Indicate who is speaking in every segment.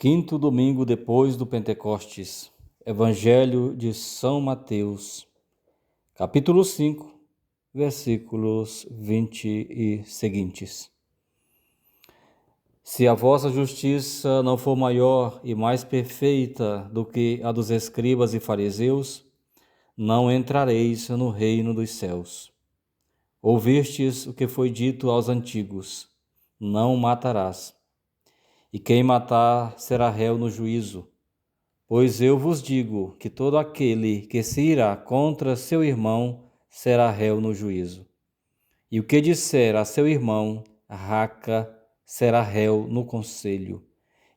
Speaker 1: Quinto domingo depois do Pentecostes. Evangelho de São Mateus, capítulo 5, versículos 20 e seguintes. Se a vossa justiça não for maior e mais perfeita do que a dos escribas e fariseus, não entrareis no reino dos céus. Ouvistes o que foi dito aos antigos: não matarás. E quem matar será réu no juízo. Pois eu vos digo que todo aquele que se irá contra seu irmão será réu no juízo. E o que disser a seu irmão, raca, será réu no conselho.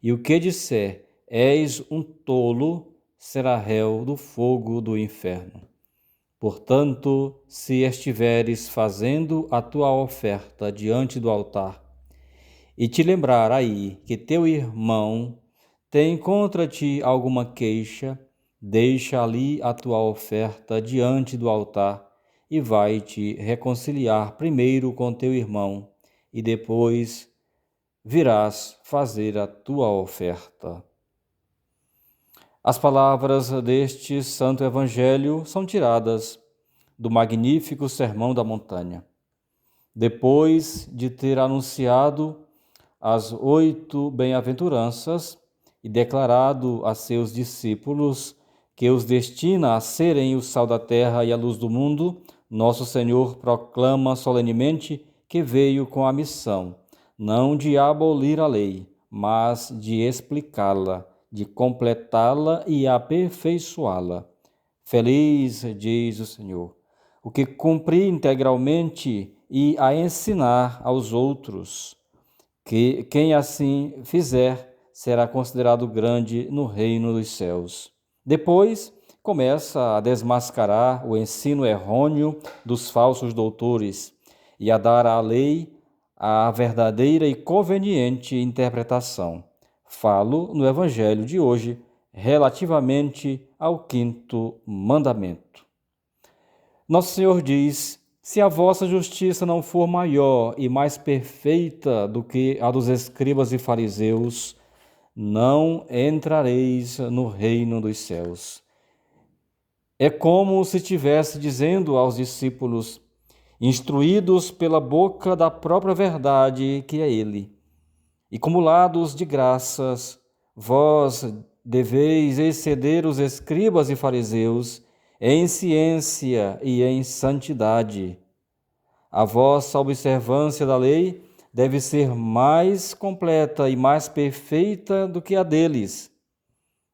Speaker 1: E o que disser, és um tolo, será réu do fogo do inferno. Portanto, se estiveres fazendo a tua oferta diante do altar, e te lembrar aí que teu irmão tem contra ti alguma queixa, deixa ali a tua oferta diante do altar e vai-te reconciliar primeiro com teu irmão, e depois virás fazer a tua oferta. As palavras deste Santo Evangelho são tiradas do magnífico Sermão da Montanha. Depois de ter anunciado as 8 bem-aventuranças e declarado a seus discípulos que os destina a serem o sal da terra e a luz do mundo, nosso Senhor proclama solenemente que veio com a missão, não de abolir a lei, mas de explicá-la, de completá-la e aperfeiçoá-la. Feliz, diz o Senhor, o que cumprir integralmente e a ensinar aos outros, que quem assim fizer será considerado grande no reino dos céus. Depois começa a desmascarar o ensino errôneo dos falsos doutores e a dar à lei a verdadeira e conveniente interpretação. Falo no Evangelho de hoje relativamente ao 5º mandamento. Nosso Senhor diz: se a vossa justiça não for maior e mais perfeita do que a dos escribas e fariseus, não entrareis no reino dos céus. É como se estivesse dizendo aos discípulos, instruídos pela boca da própria verdade que é Ele, e cumulados de graças, vós deveis exceder os escribas e fariseus em ciência e em santidade. A vossa observância da lei deve ser mais completa e mais perfeita do que a deles.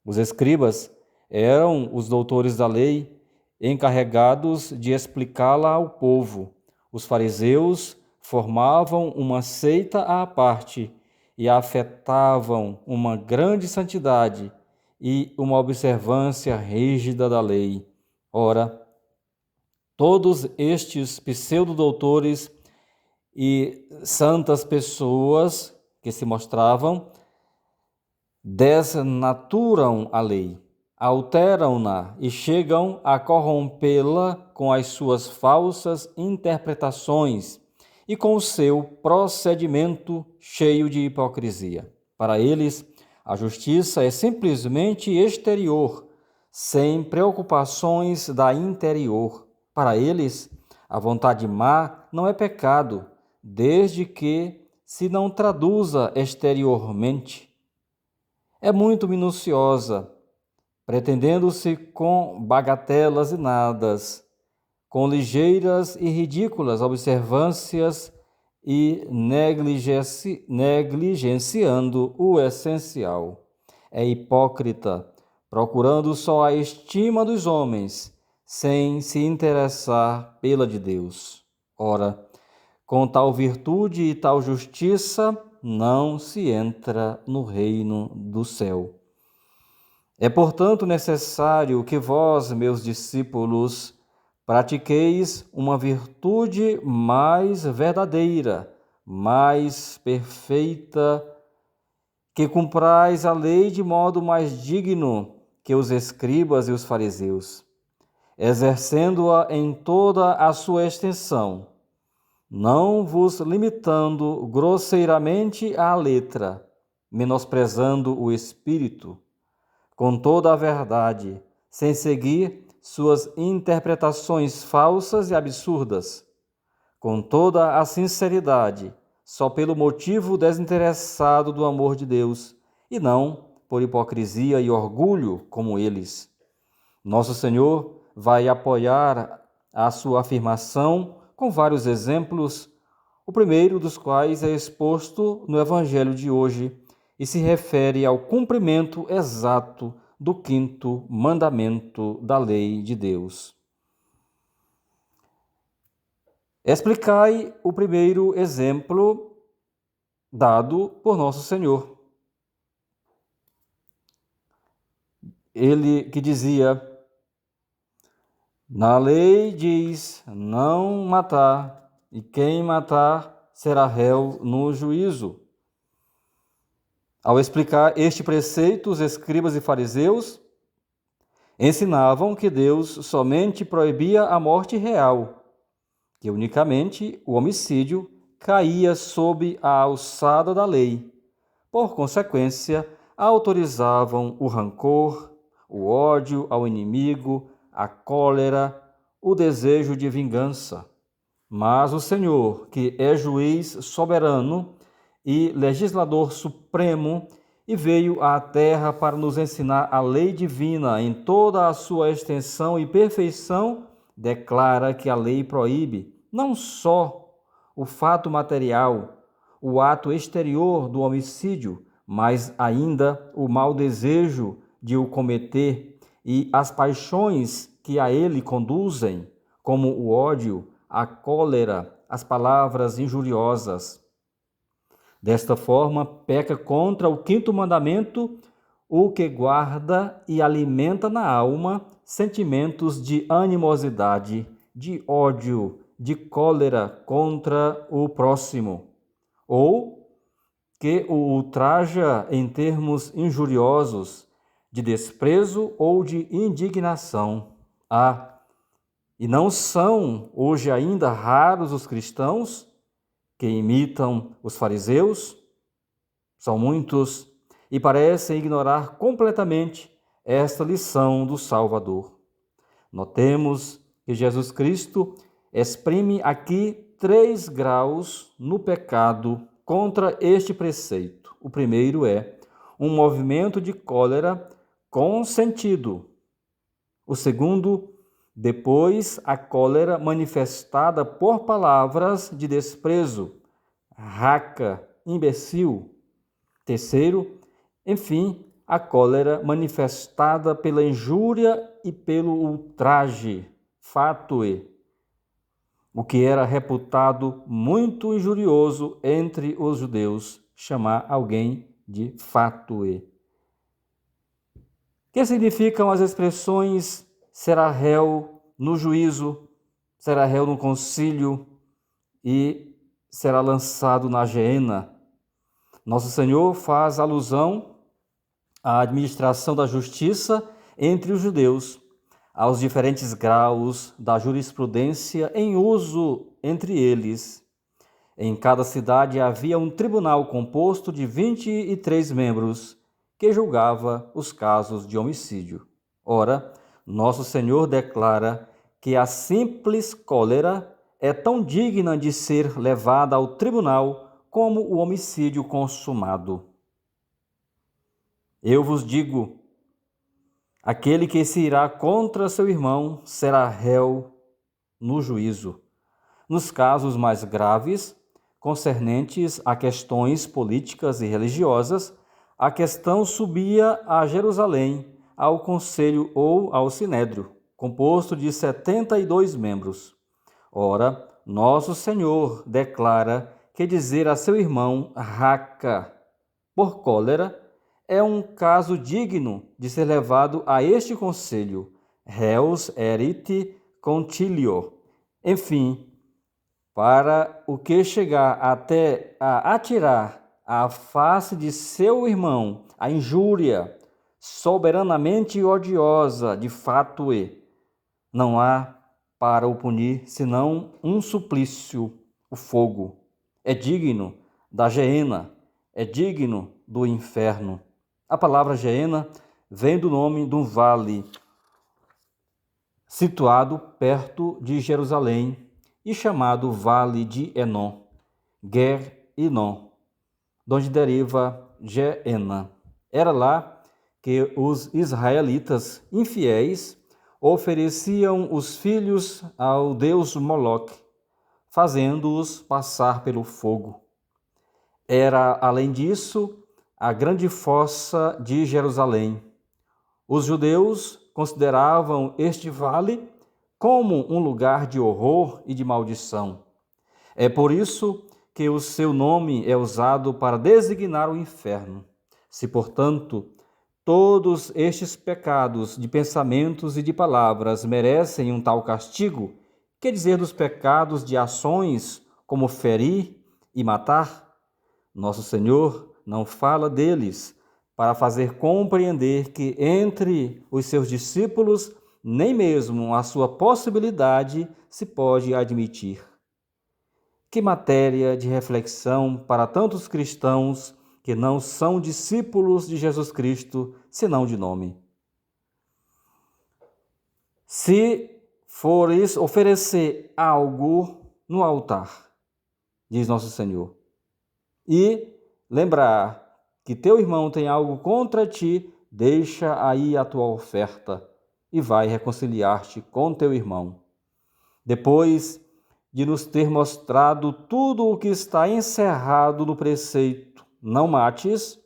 Speaker 1: Os escribas eram os doutores da lei, encarregados de explicá-la ao povo. Os fariseus formavam uma seita à parte e afetavam uma grande santidade e uma observância rígida da lei. Ora, todos estes pseudo-doutores e santas pessoas que se mostravam desnaturam a lei, alteram-na e chegam a corrompê-la com as suas falsas interpretações e com o seu procedimento cheio de hipocrisia. Para eles, a justiça é simplesmente exterior, sem preocupações da interior. Para eles, a vontade má não é pecado, desde que se não traduza exteriormente. É muito minuciosa, pretendendo-se com bagatelas e nadas, com ligeiras e ridículas observâncias e negligenciando o essencial. É hipócrita, procurando só a estima dos homens, sem se interessar pela de Deus. Ora, com tal virtude e tal justiça, não se entra no reino do céu. É, portanto, necessário que vós, meus discípulos, pratiqueis uma virtude mais verdadeira, mais perfeita, que cumprais a lei de modo mais digno que os escribas e os fariseus, exercendo-a em toda a sua extensão, não vos limitando grosseiramente à letra, menosprezando o Espírito, com toda a verdade, sem seguir suas interpretações falsas e absurdas, com toda a sinceridade, só pelo motivo desinteressado do amor de Deus, e não por hipocrisia e orgulho como eles. Nosso Senhor vai apoiar a sua afirmação com vários exemplos, o primeiro dos quais é exposto no Evangelho de hoje e se refere ao cumprimento exato do 5º mandamento da lei de Deus. Explicai o primeiro exemplo dado por Nosso Senhor. Ele que dizia: na lei diz não matar, e quem matar será réu no juízo. Ao explicar este preceito, os escribas e fariseus ensinavam que Deus somente proibia a morte real, que unicamente o homicídio caía sob a alçada da lei. Por consequência, autorizavam o rancor, o ódio ao inimigo, a cólera, o desejo de vingança. Mas o Senhor, que é juiz soberano e legislador supremo, e veio à terra para nos ensinar a lei divina em toda a sua extensão e perfeição, declara que a lei proíbe não só o fato material, o ato exterior do homicídio, mas ainda o mau desejo de o cometer e as paixões que a ele conduzem, como o ódio, a cólera, as palavras injuriosas. Desta forma, peca contra o 5º mandamento o que guarda e alimenta na alma sentimentos de animosidade, de ódio, de cólera contra o próximo, ou que o ultraja em termos injuriosos, de desprezo ou de indignação. E não são hoje ainda raros os cristãos que imitam os fariseus? São muitos e parecem ignorar completamente esta lição do Salvador. Notemos que Jesus Cristo exprime aqui 3 graus no pecado contra este preceito. O primeiro é um movimento de cólera consentido. O segundo, depois, a cólera manifestada por palavras de desprezo, raca, imbecil. Terceiro, enfim, a cólera manifestada pela injúria e pelo ultraje, fatue, o que era reputado muito injurioso entre os judeus, chamar alguém de fatue. O que significam as expressões será réu no juízo, será réu no concílio e será lançado na geena? Nosso Senhor faz alusão à administração da justiça entre os judeus, aos diferentes graus da jurisprudência em uso entre eles. Em cada cidade havia um tribunal composto de 23 membros que julgava os casos de homicídio. Ora, Nosso Senhor declara que a simples cólera é tão digna de ser levada ao tribunal como o homicídio consumado. Eu vos digo, aquele que se irá contra seu irmão será réu no juízo. Nos casos mais graves, concernentes a questões políticas e religiosas, a questão subia a Jerusalém, ao conselho ou ao sinédrio, composto de 72 membros. Ora, Nosso Senhor declara que dizer a seu irmão raca por cólera é um caso digno de ser levado a este conselho, reus erit concilio. Enfim, para o que chegar até a atirar à face de seu irmão a injúria soberanamente odiosa de fato não há para o punir senão um suplício, o fogo. É digno da geena, é digno do inferno. A palavra Geena vem do nome de um vale situado perto de Jerusalém e chamado Vale de Enom, Ger-Inom, de onde deriva Geena. Era lá que os israelitas infiéis ofereciam os filhos ao deus Moloque, fazendo-os passar pelo fogo. Era, além disso, a grande fossa de Jerusalém. Os judeus consideravam este vale como um lugar de horror e de maldição. É por isso que o seu nome é usado para designar o inferno. Se, portanto, todos estes pecados de pensamentos e de palavras merecem um tal castigo, que dizer dos pecados de ações como ferir e matar? Nosso Senhor não fala deles para fazer compreender que entre os seus discípulos nem mesmo a sua possibilidade se pode admitir. Que matéria de reflexão para tantos cristãos que não são discípulos de Jesus Cristo, senão de nome. Se fores oferecer algo no altar, diz Nosso Senhor, e lembrar que teu irmão tem algo contra ti, deixa aí a tua oferta e vai reconciliar-te com teu irmão. Depois de nos ter mostrado tudo o que está encerrado no preceito, não mates,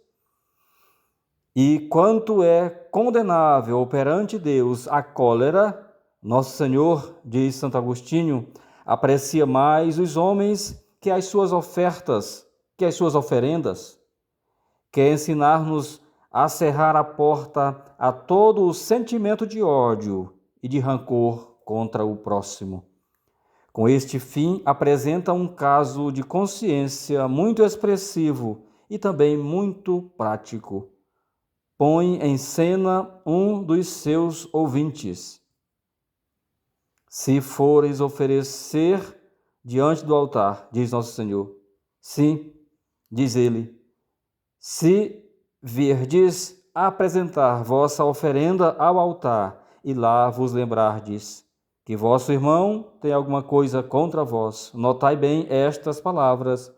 Speaker 1: e quanto é condenável perante Deus a cólera, Nosso Senhor, diz Santo Agostinho, aprecia mais os homens que as suas ofertas, que as suas oferendas. Quer ensinar-nos a cerrar a porta a todo o sentimento de ódio e de rancor contra o próximo. Com este fim, apresenta um caso de consciência muito expressivo e também muito prático. Põe em cena um dos seus ouvintes. Se fores oferecer diante do altar, diz Nosso Senhor. Sim, diz ele, se virdes apresentar vossa oferenda ao altar e lá vos lembrardes que vosso irmão tem alguma coisa contra vós, notai bem estas palavras.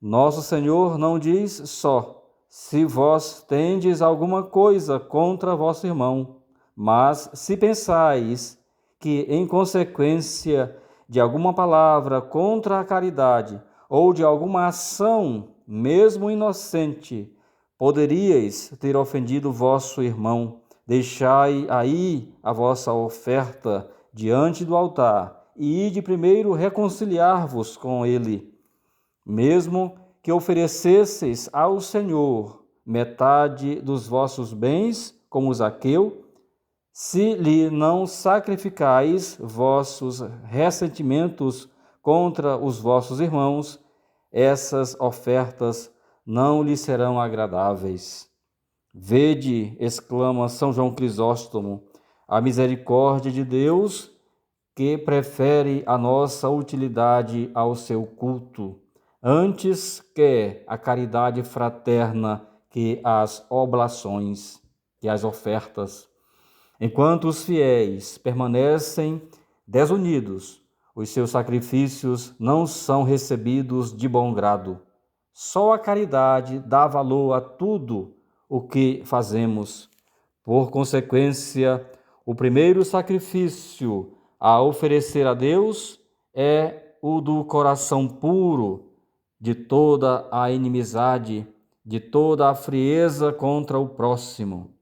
Speaker 1: Nosso Senhor não diz só, se vós tendes alguma coisa contra vosso irmão, mas se pensais que, em consequência de alguma palavra contra a caridade ou de alguma ação, mesmo inocente, poderíeis ter ofendido vosso irmão, deixai aí a vossa oferta diante do altar e ide primeiro reconciliar-vos com ele. Mesmo que oferecesseis ao Senhor metade dos vossos bens, como Zaqueu, se lhe não sacrificais vossos ressentimentos contra os vossos irmãos, essas ofertas não lhe serão agradáveis. Vede, exclama São João Crisóstomo, a misericórdia de Deus que prefere a nossa utilidade ao seu culto, antes que a caridade fraterna que as oblações, que as ofertas. Enquanto os fiéis permanecem desunidos, os seus sacrifícios não são recebidos de bom grado. Só a caridade dá valor a tudo o que fazemos. Por consequência, o primeiro sacrifício a oferecer a Deus é o do coração puro, de toda a inimizade, de toda a frieza contra o próximo.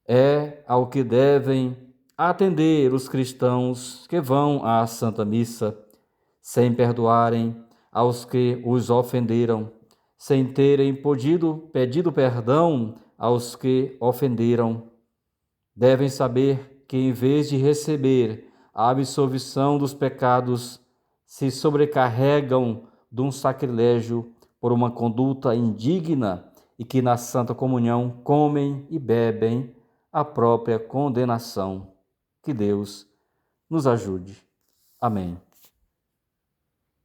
Speaker 1: É ao que devem atender os cristãos que vão à Santa Missa, sem perdoarem aos que os ofenderam, sem terem pedido perdão aos que ofenderam. Devem saber que, em vez de receber a absolvição dos pecados, se sobrecarregam de um sacrilégio por uma conduta indigna e que na Santa Comunhão comem e bebem a própria condenação. Que Deus nos ajude. Amém.